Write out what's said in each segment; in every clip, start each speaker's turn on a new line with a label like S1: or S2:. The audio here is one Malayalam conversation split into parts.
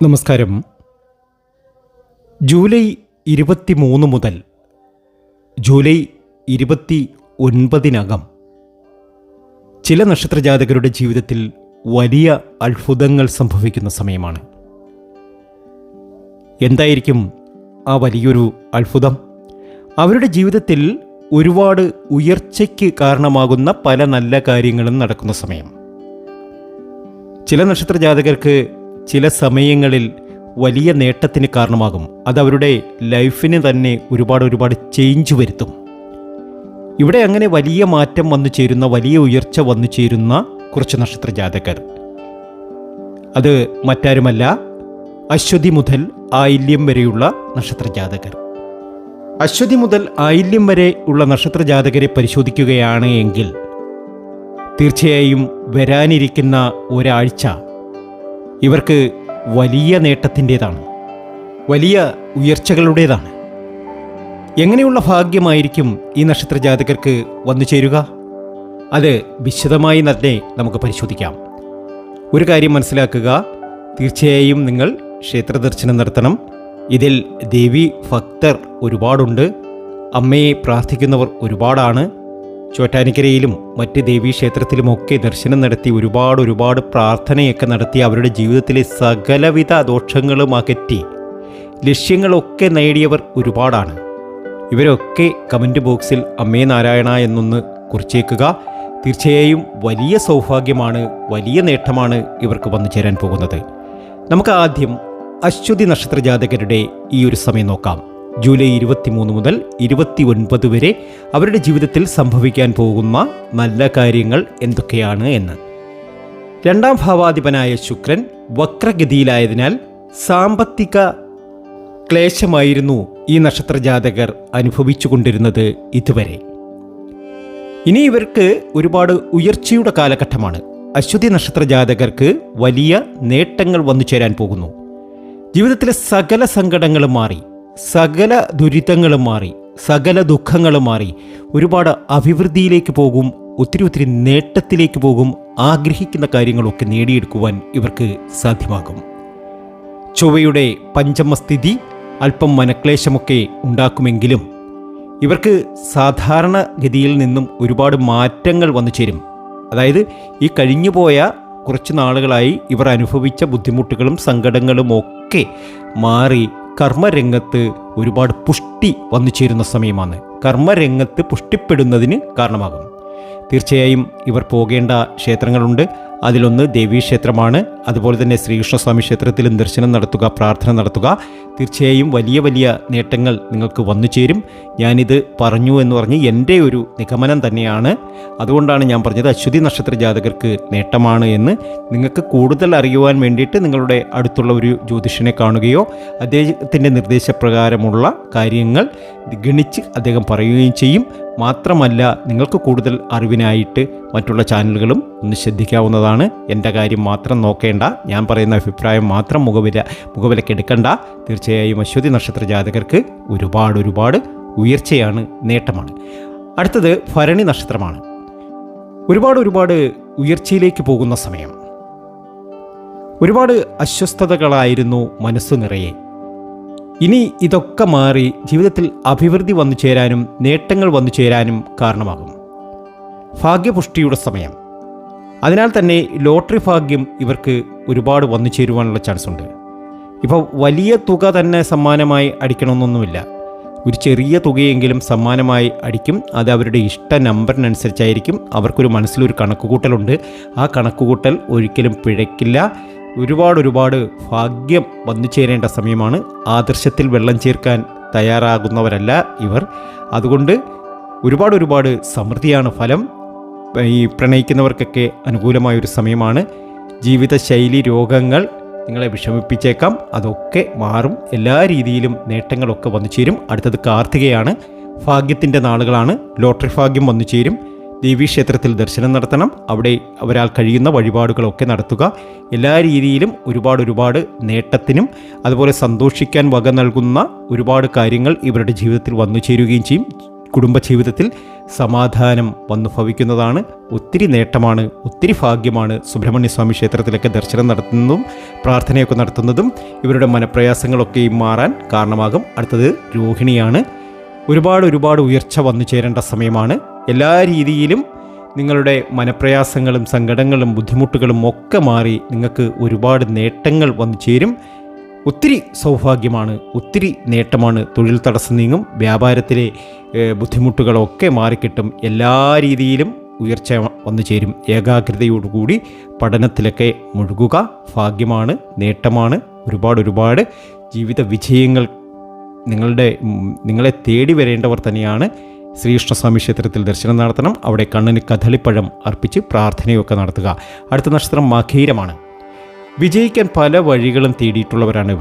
S1: നമസ്കാരം. ജൂലൈ 23 മുതൽ ജൂലൈ 29 ചില നക്ഷത്രജാതകരുടെ ജീവിതത്തിൽ വലിയ അത്ഭുതങ്ങൾ സംഭവിക്കുന്ന സമയമാണ്. എന്തായിരിക്കും ആ വലിയൊരു അത്ഭുതം? അവരുടെ ജീവിതത്തിൽ ഒരുപാട് ഉയർച്ചയ്ക്ക് കാരണമാകുന്ന പല നല്ല കാര്യങ്ങളും നടക്കുന്ന സമയം. ചില നക്ഷത്രജാതകർക്ക് ചില സമയങ്ങളിൽ വലിയ നേട്ടത്തിന് കാരണമാകും. അതവരുടെ ലൈഫിന് തന്നെ ഒരുപാട് ചേഞ്ച് വരുത്തും. ഇവിടെ അങ്ങനെ വലിയ മാറ്റം വന്നു ചേരുന്ന, വലിയ ഉയർച്ച വന്നു ചേരുന്ന കുറച്ച് നക്ഷത്രജാതകർ, അത് മറ്റാരുമല്ല, അശ്വതി മുതൽ ആയില്യം വരെയുള്ള നക്ഷത്രജാതകർ. അശ്വതി മുതൽ ആയില്യം വരെ ഉള്ള നക്ഷത്രജാതകരെ പരിശോധിക്കുകയാണ് എങ്കിൽ തീർച്ചയായും വരാനിരിക്കുന്ന ഒരാഴ്ച ഇവർക്ക് വലിയ നേട്ടത്തിൻ്റേതാണ്, വലിയ ഉയർച്ചകളുടേതാണ്. എങ്ങനെയുള്ള ഭാഗ്യമായിരിക്കും ഈ നക്ഷത്രജാതകർക്ക് വന്നു ചേരുക? അത് വിശദമായി തന്നെ നമുക്ക് പരിശോധിക്കാം. ഒരു കാര്യം മനസ്സിലാക്കുക, തീർച്ചയായും നിങ്ങൾ ക്ഷേത്ര ദർശനം നടത്തണം. ഇതിൽ ദേവി ഭക്തർ ഒരുപാടുണ്ട്, അമ്മയെ പ്രാർത്ഥിക്കുന്നവർ ഒരുപാടാണ്. ചോറ്റാനിക്കരയിലും മറ്റ് ദേവീക്ഷേത്രത്തിലുമൊക്കെ ദർശനം നടത്തി ഒരുപാട് പ്രാർത്ഥനയൊക്കെ നടത്തി അവരുടെ ജീവിതത്തിലെ സകലവിധ ദോഷങ്ങളും അകറ്റി ലക്ഷ്യങ്ങളൊക്കെ നേടിയവർ ഒരുപാടാണ്. ഇവരൊക്കെ കമൻറ്റ് ബോക്സിൽ അമ്മേ നാരായണ എന്നൊന്ന് കുറിച്ചേക്കുക. തീർച്ചയായും വലിയ സൗഭാഗ്യമാണ്, വലിയ നേട്ടമാണ് ഇവർക്ക് വന്നു ചേരാൻ പോകുന്നത്. നമുക്ക് ആദ്യം അശ്വതി നക്ഷത്രജാതകരുടെ ഈ ഒരു സമയം നോക്കാം. ജൂലൈ 23 മുതൽ 29 വരെ അവരുടെ ജീവിതത്തിൽ സംഭവിക്കാൻ പോകുന്ന നല്ല കാര്യങ്ങൾ എന്തൊക്കെയാണ് എന്ന്. രണ്ടാം ഭാവാധിപനായ ശുക്രൻ വക്രഗതിയിലായതിനാൽ സാമ്പത്തിക ക്ലേശമായിരുന്നു ഈ നക്ഷത്രജാതകർ അനുഭവിച്ചു കൊണ്ടിരുന്നത് ഇതുവരെ. ഇനി ഇവർക്ക് ഒരുപാട് ഉയർച്ചയുടെ കാലഘട്ടമാണ്. അശ്വതി നക്ഷത്രജാതകർക്ക് വലിയ നേട്ടങ്ങൾ വന്നു ചേരാൻ പോകുന്നു. ജീവിതത്തിലെ സകല സങ്കടങ്ങളും മാറി, സകല ദുരിതങ്ങളും മാറി, സകല ദുഃഖങ്ങളും മാറി ഒരുപാട് അഭിവൃദ്ധിയിലേക്ക് പോകും, ഒത്തിരി നേട്ടത്തിലേക്ക് പോകും. ആഗ്രഹിക്കുന്ന കാര്യങ്ങളൊക്കെ നേടിയെടുക്കുവാൻ ഇവർക്ക് സാധ്യമാകും. ചൊവ്വയുടെ പഞ്ചമസ്ഥിതി അല്പം മനക്ലേശമൊക്കെ ഉണ്ടാക്കുമെങ്കിലും ഇവർക്ക് സാധാരണഗതിയിൽ നിന്നും ഒരുപാട് മാറ്റങ്ങൾ വന്നു ചേരും. അതായത് ഈ കഴിഞ്ഞുപോയ കുറച്ച് നാളുകളായി ഇവർ അനുഭവിച്ച ബുദ്ധിമുട്ടുകളും സങ്കടങ്ങളും ഒക്കെ മാറി കർമ്മരംഗത്ത് ഒരുപാട് പുഷ്ടി വന്നു ചേരുന്ന സമയമാണ്. കർമ്മരംഗത്ത് പുഷ്ടിപ്പെടുന്നതിന് കാരണമാകും. തീർച്ചയായും ഇവർ പോകേണ്ട ക്ഷേത്രങ്ങളുണ്ട്. അതിലൊന്ന് ദേവീക്ഷേത്രമാണ്. അതുപോലെ തന്നെ ശ്രീകൃഷ്ണസ്വാമി ക്ഷേത്രത്തിലും ദർശനം നടത്തുക, പ്രാർത്ഥന നടത്തുക. തീർച്ചയായും വലിയ നേട്ടങ്ങൾ നിങ്ങൾക്ക് വന്നു ചേരും. ഞാനിത് പറഞ്ഞു എന്ന് പറഞ്ഞ് എൻ്റെ ഒരു നിഗമനം തന്നെയാണ്. അതുകൊണ്ടാണ് ഞാൻ പറഞ്ഞത് അശ്വതി നക്ഷത്ര ജാതകർക്ക് നേട്ടമാണ് എന്ന്. നിങ്ങൾക്ക് കൂടുതൽ അറിയുവാൻ വേണ്ടിയിട്ട് നിങ്ങളുടെ അടുത്തുള്ള ഒരു ജ്യോതിഷനെ കാണുകയോ അദ്ദേഹത്തിൻ്റെ നിർദ്ദേശപ്രകാരമുള്ള കാര്യങ്ങൾ ഗണിച്ച് അദ്ദേഹം പറയുകയും ചെയ്യും. മാത്രമല്ല, നിങ്ങൾക്ക് കൂടുതൽ അറിവിനായിട്ട് മറ്റുള്ള ചാനലുകളും ഒന്ന് ശ്രദ്ധിക്കാവുന്നതാണ്. എൻ്റെ കാര്യം മാത്രം നോക്കേണ്ട, ഞാൻ പറയുന്ന അഭിപ്രായം മാത്രം മുഖവിലക്കെടുക്കണ്ട. തീർച്ചയായും അശ്വതി നക്ഷത്ര ജാതകർക്ക് ഒരുപാട് ഉയർച്ചയാണ്, നേട്ടമാണ്. അടുത്തത് ഭരണി നക്ഷത്രമാണ്. ഒരുപാട് ഉയർച്ചയിലേക്ക് പോകുന്ന സമയം. ഒരുപാട് അസ്വസ്ഥതകളായിരുന്നു മനസ്സ് നിറയെ. ഇനി ഇതൊക്കെ മാറി ജീവിതത്തിൽ അഭിവൃദ്ധി വന്നു ചേരാനും നേട്ടങ്ങൾ വന്നു ചേരാനും കാരണമാകും. ഭാഗ്യപുഷ്ടിയുടെ സമയം. അതിനാൽ തന്നെ ലോട്ടറി ഭാഗ്യം ഇവർക്ക് ഒരുപാട് വന്നു ചേരുവാനുള്ള ചാൻസ് ഉണ്ട്. ഇപ്പോൾ വലിയ തുക തന്നെ സമ്മാനമായി അടിക്കണമെന്നൊന്നുമില്ല. ഒരു ചെറിയ തുകയെങ്കിലും സമ്മാനമായി അടിക്കും. അത് അവരുടെ ഇഷ്ട നമ്പറിനനുസരിച്ചായിരിക്കും. അവർക്കൊരു മനസ്സിലൊരു കണക്കുകൂട്ടലുണ്ട്. ആ കണക്കുകൂട്ടൽ ഒരിക്കലും പിഴയ്ക്കില്ല. ഒരുപാട് ഭാഗ്യം വന്നു ചേരേണ്ട സമയമാണ്. ആദർശത്തിൽ വെള്ളം ചേർക്കാൻ തയ്യാറാകുന്നവരല്ല ഇവർ. അതുകൊണ്ട് ഒരുപാട് സമൃദ്ധിയാണ് ഫലം. ഈ പ്രണയിക്കുന്നവർക്കൊക്കെ അനുകൂലമായൊരു സമയമാണ്. ജീവിതശൈലി രോഗങ്ങൾ നിങ്ങളെ വിഷമിപ്പിച്ചേക്കാം, അതൊക്കെ മാറും. എല്ലാ രീതിയിലും നേട്ടങ്ങളൊക്കെ വന്നു ചേരും. അടുത്തത് കാർത്തികയാണ്. ഭാഗ്യത്തിൻ്റെ നാളുകളാണ്. ലോട്ടറി ഭാഗ്യം വന്നു ചേരും. ദേവീക്ഷേത്രത്തിൽ ദർശനം നടത്തണം. അവിടെ അവരാൽ കഴിയുന്ന വഴിപാടുകളൊക്കെ നടത്തുക. എല്ലാ രീതിയിലും ഒരുപാട് നേട്ടത്തിനും അതുപോലെ സന്തോഷിക്കാൻ വക നൽകുന്ന ഒരുപാട് കാര്യങ്ങൾ ഇവരുടെ ജീവിതത്തിൽ വന്നു ചേരുകയും ചെയ്യും. കുടുംബജീവിതത്തിൽ സമാധാനം വന്നു ഭവിക്കുന്നതാണ്. ഒത്തിരി നേട്ടമാണ്, ഒത്തിരി ഭാഗ്യമാണ് സുബ്രഹ്മണ്യ സ്വാമി ക്ഷേത്രത്തിലൊക്കെ ദർശനം നടത്തുന്നതും പ്രാർത്ഥനയൊക്കെ നടത്തുന്നതും. ഇവരുടെ മനപ്രയാസങ്ങളൊക്കെയും മാറാൻ കാരണമാകും. അടുത്തത് രോഹിണിയാണ്. ഒരുപാട് ഉയർച്ച വന്നു ചേരേണ്ട സമയമാണ്. എല്ലാ രീതിയിലും നിങ്ങളുടെ മനപ്രയാസങ്ങളും സങ്കടങ്ങളും ബുദ്ധിമുട്ടുകളും ഒക്കെ മാറി നിങ്ങൾക്ക് ഒരുപാട് നേട്ടങ്ങൾ വന്നു ചേരും. ഒത്തിരി സൗഭാഗ്യമാണ്, ഒത്തിരി നേട്ടമാണ്. തൊഴിൽ തടസ്സം നീങ്ങും, വ്യാപാരത്തിലെ ബുദ്ധിമുട്ടുകളൊക്കെ മാറിക്കിട്ടും. എല്ലാ രീതിയിലും ഉയർച്ച വന്നു ചേരും. ഏകാഗ്രതയോടുകൂടി പഠനത്തിലൊക്കെ മുഴുകുക. ഭാഗ്യമാണ്, നേട്ടമാണ്. ഒരുപാട് ജീവിത വിജയങ്ങൾ നിങ്ങളെ തേടി വരേണ്ടവർ തന്നെയാണ്. ശ്രീകൃഷ്ണസ്വാമി ക്ഷേത്രത്തിൽ ദർശനം നടത്തണം. അവിടെ കണ്ണന് കദളിപ്പഴം അർപ്പിച്ച് പ്രാർത്ഥനയൊക്കെ നടത്തുക. അടുത്ത നക്ഷത്രം മകയിരമാണ്. വിജയിക്കാൻ പല വഴികളും തേടിയിട്ടുള്ളവരാണ്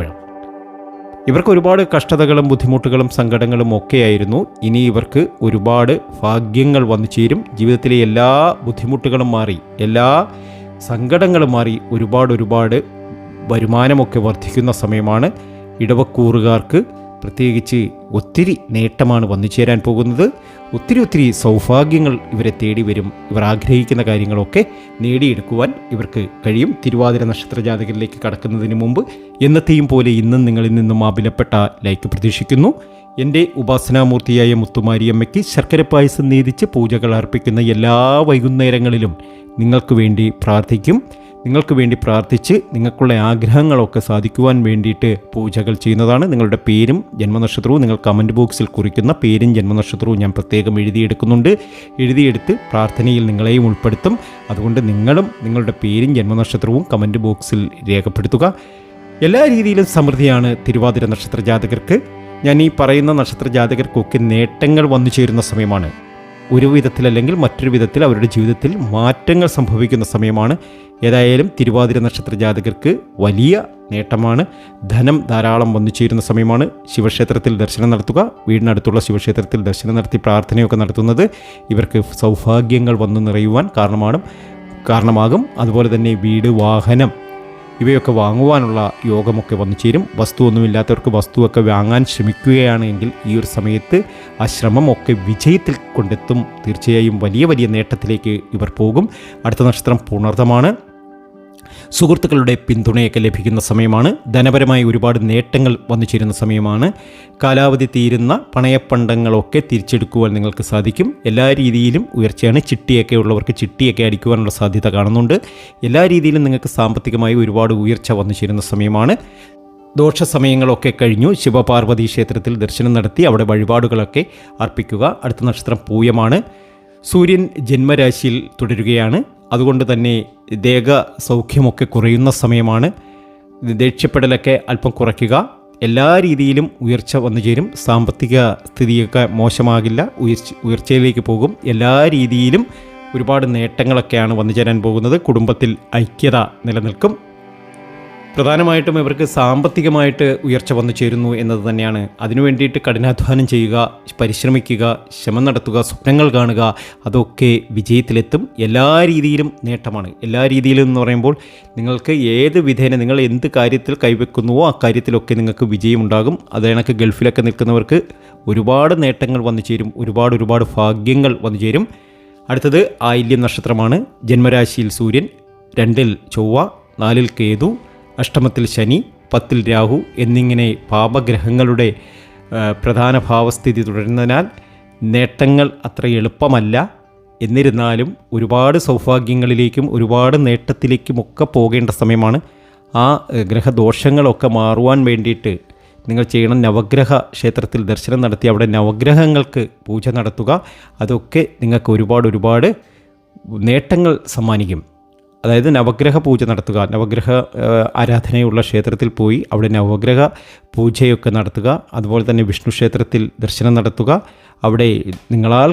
S1: ഇവർക്ക് ഒരുപാട് കഷ്ടതകളും ബുദ്ധിമുട്ടുകളും സങ്കടങ്ങളും ഒക്കെയായിരുന്നു. ഇനി ഇവർക്ക് ഒരുപാട് ഭാഗ്യങ്ങൾ വന്നു ചേരും. ജീവിതത്തിലെ എല്ലാ ബുദ്ധിമുട്ടുകളും മാറി, എല്ലാ സങ്കടങ്ങളും മാറി ഒരുപാട് വരുമാനമൊക്കെ വർദ്ധിക്കുന്ന സമയമാണ്. ഇടവക്കൂറുകാർക്ക് പ്രത്യേകിച്ച് ഒത്തിരി നേട്ടമാണ് വന്നു ചേരാൻ പോകുന്നത്. ഒത്തിരി സൗഭാഗ്യങ്ങൾ ഇവരെ തേടി വരും. ഇവർ ആഗ്രഹിക്കുന്ന കാര്യങ്ങളൊക്കെ നേടിയെടുക്കുവാൻ ഇവർക്ക് കഴിയും. തിരുവാതിര നക്ഷത്ര ജാതകരിലേക്ക് കടക്കുന്നതിന് മുമ്പ് എന്നത്തെയും പോലെ ഇന്നും നിങ്ങളിൽ നിന്നും ആ വിലപ്പെട്ട ലൈക്ക് പ്രതീക്ഷിക്കുന്നു. എൻ്റെ ഉപാസനാമൂർത്തിയായ മുത്തുമാരിയമ്മയ്ക്ക് ശർക്കര പായസം നേദിച്ച് പൂജകൾ അർപ്പിക്കുന്ന എല്ലാ വൈകുന്നേരങ്ങളിലും നിങ്ങൾക്ക് വേണ്ടി പ്രാർത്ഥിക്കും. നിങ്ങൾക്ക് വേണ്ടി പ്രാർത്ഥിച്ച് നിങ്ങൾക്കുള്ള ആഗ്രഹങ്ങളൊക്കെ സാധിക്കുവാൻ വേണ്ടിയിട്ട് പൂജകൾ ചെയ്യുന്നതാണ്. നിങ്ങളുടെ പേരും ജന്മനക്ഷത്രവും നിങ്ങൾ കമൻറ്റ് ബോക്സിൽ കുറിക്കുന്ന പേരും ജന്മനക്ഷത്രവും ഞാൻ പ്രത്യേകം എഴുതിയെടുത്ത് പ്രാർത്ഥനയിൽ നിങ്ങളെയും ഉൾപ്പെടുത്തും. അതുകൊണ്ട് നിങ്ങളും നിങ്ങളുടെ പേരും ജന്മനക്ഷത്രവും കമൻറ്റ് ബോക്സിൽ രേഖപ്പെടുത്തുക. എല്ലാ രീതിയിലും സമൃദ്ധിയാണ് തിരുവാതിര നക്ഷത്ര ജാതകർക്ക്. ഞാൻ ഈ പറയുന്ന നക്ഷത്ര ജാതകർക്കൊക്കെ നേട്ടങ്ങൾ വന്നു ചേരുന്ന സമയമാണ്. ഒരു വിധത്തിലല്ലെങ്കിൽ മറ്റൊരു വിധത്തിൽ അവരുടെ ജീവിതത്തിൽ മാറ്റങ്ങൾ സംഭവിക്കുന്ന സമയമാണ്. ഏതായാലും തിരുവാതിര നക്ഷത്ര ജാതകർക്ക് വലിയ നേട്ടമാണ്. ധനം ധാരാളം വന്നു ചേരുന്ന സമയമാണ്. ശിവക്ഷേത്രത്തിൽ ദർശനം നടത്തുക. വീടിനടുത്തുള്ള ശിവക്ഷേത്രത്തിൽ ദർശനം നടത്തി പ്രാർത്ഥനയൊക്കെ നടത്തുന്നത് ഇവർക്ക് സൗഭാഗ്യങ്ങൾ വന്നു നിറയുവാൻ കാരണമാകും. അതുപോലെ തന്നെ വീട്, വാഹനം ഇവയൊക്കെ വാങ്ങുവാനുള്ള യോഗമൊക്കെ വന്നു ചേരും. വസ്തുവൊന്നുമില്ലാത്തവർക്ക് വസ്തുവൊക്കെ വാങ്ങാൻ ശ്രമിക്കുകയാണെങ്കിൽ ഈ ഒരു സമയത്ത് ആ ശ്രമമൊക്കെ വിജയത്തിൽ കൊണ്ടെത്തും. തീർച്ചയായും വലിയ നേട്ടത്തിലേക്ക് ഇവർ പോകും. അടുത്ത നക്ഷത്രം പുണർതമാണ്. സുഹൃത്തുക്കളുടെ പിന്തുണയൊക്കെ ലഭിക്കുന്ന സമയമാണ്. ധനപരമായി ഒരുപാട് നേട്ടങ്ങൾ വന്നു ചേരുന്ന സമയമാണ്. കാലാവധി തീരുന്ന പണയപ്പണ്ടങ്ങളൊക്കെ തിരിച്ചെടുക്കുവാൻ നിങ്ങൾക്ക് സാധിക്കും. എല്ലാ രീതിയിലും ഉയർച്ചയാണ്. ചിട്ടിയൊക്കെ ഉള്ളവർക്ക് ചിട്ടിയൊക്കെ അടിക്കുവാനുള്ള സാധ്യത കാണുന്നുണ്ട്. എല്ലാ രീതിയിലും നിങ്ങൾക്ക് സാമ്പത്തികമായി ഒരുപാട് ഉയർച്ച വന്നു ചേരുന്ന സമയമാണ്. ദോഷ സമയങ്ങളൊക്കെ കഴിഞ്ഞു. ശിവപാർവതി ക്ഷേത്രത്തിൽ ദർശനം നടത്തി അവിടെ വഴിപാടുകളൊക്കെ അർപ്പിക്കുക. അടുത്ത നക്ഷത്രം പൂയമാണ്. സൂര്യൻ ജന്മരാശിയിൽ തുടരുകയാണ്. അതുകൊണ്ട് തന്നെ ദേഹ സൗഖ്യമൊക്കെ കുറയുന്ന സമയമാണ്. ദേഷ്യപ്പെടലൊക്കെ അല്പം കുറയ്ക്കുക. എല്ലാ രീതിയിലും ഉയർച്ച വന്നു ചേരും. സാമ്പത്തിക സ്ഥിതിയൊക്കെ മോശമാകില്ല, ഉയർച്ചയിലേക്ക് പോകും. എല്ലാ രീതിയിലും ഒരുപാട് നേട്ടങ്ങളൊക്കെയാണ് വന്നു ചേരാൻ പോകുന്നത്. കുടുംബത്തിൽ ഐക്യത നിലനിൽക്കും. പ്രധാനമായിട്ടും ഇവർക്ക് സാമ്പത്തികമായിട്ട് ഉയർച്ച വന്നു ചേരുന്നു എന്നത് തന്നെയാണ്. അതിനു വേണ്ടിയിട്ട് കഠിനാധ്വാനം ചെയ്യുക, പരിശ്രമിക്കുക, ശ്രമം നടത്തുക, സ്വപ്നങ്ങൾ കാണുക, അതൊക്കെ വിജയത്തിലെത്തും. എല്ലാ രീതിയിലും നേട്ടമാണ്. എല്ലാ രീതിയിലും എന്ന് പറയുമ്പോൾ നിങ്ങൾക്ക് ഏത് വിധേന നിങ്ങൾ എന്ത് കാര്യത്തിൽ കൈവെക്കുന്നുവോ ആ കാര്യത്തിലൊക്കെ നിങ്ങൾക്ക് വിജയമുണ്ടാകും. അത് കണക്ക് ഗൾഫിലൊക്കെ നിൽക്കുന്നവർക്ക് ഒരുപാട് നേട്ടങ്ങൾ വന്നു ചേരും. ഒരുപാട് ഭാഗ്യങ്ങൾ വന്നു ചേരും. അടുത്തത് ആയില്യം നക്ഷത്രമാണ്. ജന്മരാശിയിൽ സൂര്യൻ, 2-ൽ ചൊവ്വ, 4-ൽ കേതു, അഷ്ടമത്തിൽ ശനി, 10-ൽ രാഹു എന്നിങ്ങനെ പാപഗ്രഹങ്ങളുടെ പ്രധാന ഭാവസ്ഥിതി തുടരുന്നതിനാൽ നേട്ടങ്ങൾ അത്ര എളുപ്പമല്ല. എന്നിരുന്നാലും ഒരുപാട് സൗഭാഗ്യങ്ങളിലേക്കും ഒരുപാട് നേട്ടത്തിലേക്കുമൊക്കെ പോകേണ്ട സമയമാണ്. ആ ഗ്രഹദോഷങ്ങളൊക്കെ മാറുവാൻ വേണ്ടിയിട്ട് നിങ്ങൾ ചെയ്യണം. നവഗ്രഹ ക്ഷേത്രത്തിൽ ദർശനം നടത്തി അവിടെ നവഗ്രഹങ്ങൾക്ക് പൂജ നടത്തുക. അതൊക്കെ നിങ്ങൾക്ക് ഒരുപാട് നേട്ടങ്ങൾ സമ്മാനിക്കും. അതായത് നവഗ്രഹ പൂജ നടത്തുക. നവഗ്രഹ ആരാധനയുള്ള ക്ഷേത്രത്തിൽ പോയി അവിടെ നവഗ്രഹ പൂജയൊക്കെ നടത്തുക. അതുപോലെ തന്നെ വിഷ്ണു ക്ഷേത്രത്തിൽ ദർശനം നടത്തുക. അവിടെ നിങ്ങളാൽ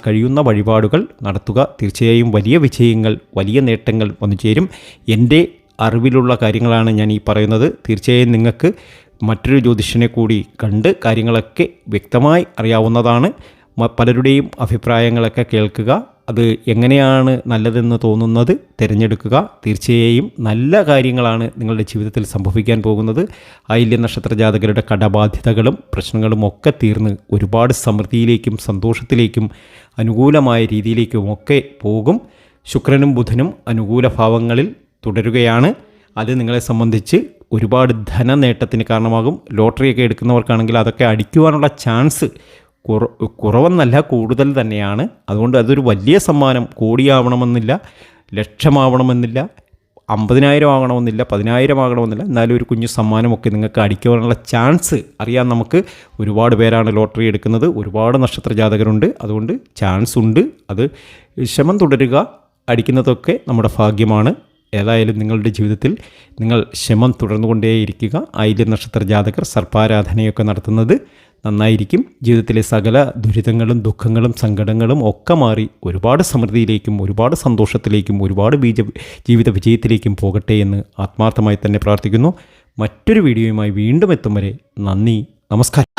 S1: കഴിയുന്ന വഴിപാടുകൾ നടത്തുക. തീർച്ചയായും വലിയ വിജയങ്ങൾ, വലിയ നേട്ടങ്ങൾ വന്നു ചേരും. എൻ്റെ അറിവിലുള്ള കാര്യങ്ങളാണ് ഞാൻ ഈ പറയുന്നത്. തീർച്ചയായും നിങ്ങൾക്ക് മറ്റൊരു ജ്യോതിഷനെ കൂടി കണ്ട് കാര്യങ്ങളൊക്കെ വ്യക്തമായി അറിയാവുന്നതാണ്. പലരുടെയും അഭിപ്രായങ്ങളൊക്കെ കേൾക്കുക. അത് എങ്ങനെയാണ് നല്ലതെന്ന് തോന്നുന്നത് തിരഞ്ഞെടുക്കുക. തീർച്ചയായും നല്ല കാര്യങ്ങളാണ് നിങ്ങളുടെ ജീവിതത്തിൽ സംഭവിക്കാൻ പോകുന്നത്. ആയില്യം നക്ഷത്ര ജാതകരുടെ കടബാധ്യതകളും പ്രശ്നങ്ങളും ഒക്കെ തീർന്ന് ഒരുപാട് സമൃദ്ധിയിലേക്കും സന്തോഷത്തിലേക്കും അനുകൂലമായ രീതിയിലേക്കും ഒക്കെ പോകും. ശുക്രനും ബുധനും അനുകൂല ഭാവങ്ങളിൽ തുടരുകയാണ്. അത് നിങ്ങളെ സംബന്ധിച്ച് ഒരുപാട് ധനനേട്ടത്തിന് കാരണമാകും. ലോട്ടറിയൊക്കെ എടുക്കുന്നവർക്കാണെങ്കിൽ അതൊക്കെ അടിക്കുവാനുള്ള ചാൻസ് കുറവെന്നല്ല, കൂടുതൽ തന്നെയാണ്. അതുകൊണ്ട് അതൊരു വലിയ സമ്മാനം. കോടിയാവണമെന്നില്ല, ലക്ഷമാവണമെന്നില്ല, 50,000 ആകണമെന്നില്ല, 10,000 ആകണമെന്നില്ല. എന്നാലും ഒരു കുഞ്ഞു സമ്മാനമൊക്കെ നിങ്ങൾക്ക് അടിക്കുവാനുള്ള ചാൻസ് അറിയാം. നമുക്ക് ഒരുപാട് പേരാണ് ലോട്ടറി എടുക്കുന്നത്, ഒരുപാട് നക്ഷത്ര ജാതകരുണ്ട്. അതുകൊണ്ട് ചാൻസ് ഉണ്ട്. അത് ശ്രമം തുടരുക. അടിക്കുന്നതൊക്കെ നമ്മുടെ ഭാഗ്യമാണ്. ഏതായാലും നിങ്ങളുടെ ജീവിതത്തിൽ നിങ്ങൾ ശ്രമം തുടർന്നുകൊണ്ടേയിരിക്കുക. ആയില്യം നക്ഷത്ര ജാതകർ സർപ്പാരാധനയൊക്കെ നടത്തുന്നത് നന്നായിരിക്കും. ജീവിതത്തിലെ സകല ദുരിതങ്ങളും ദുഃഖങ്ങളും സങ്കടങ്ങളും ഒക്കെ മാറി ഒരുപാട് സമൃദ്ധിയിലേക്കും ഒരുപാട് സന്തോഷത്തിലേക്കും ഒരുപാട് ജീവിത വിജയത്തിലേക്കും പോകട്ടെ എന്ന് ആത്മാർത്ഥമായി തന്നെ പ്രാർത്ഥിക്കുന്നു. മറ്റൊരു വീഡിയോയുമായി വീണ്ടും എത്തും വരെ നന്ദി, നമസ്കാരം.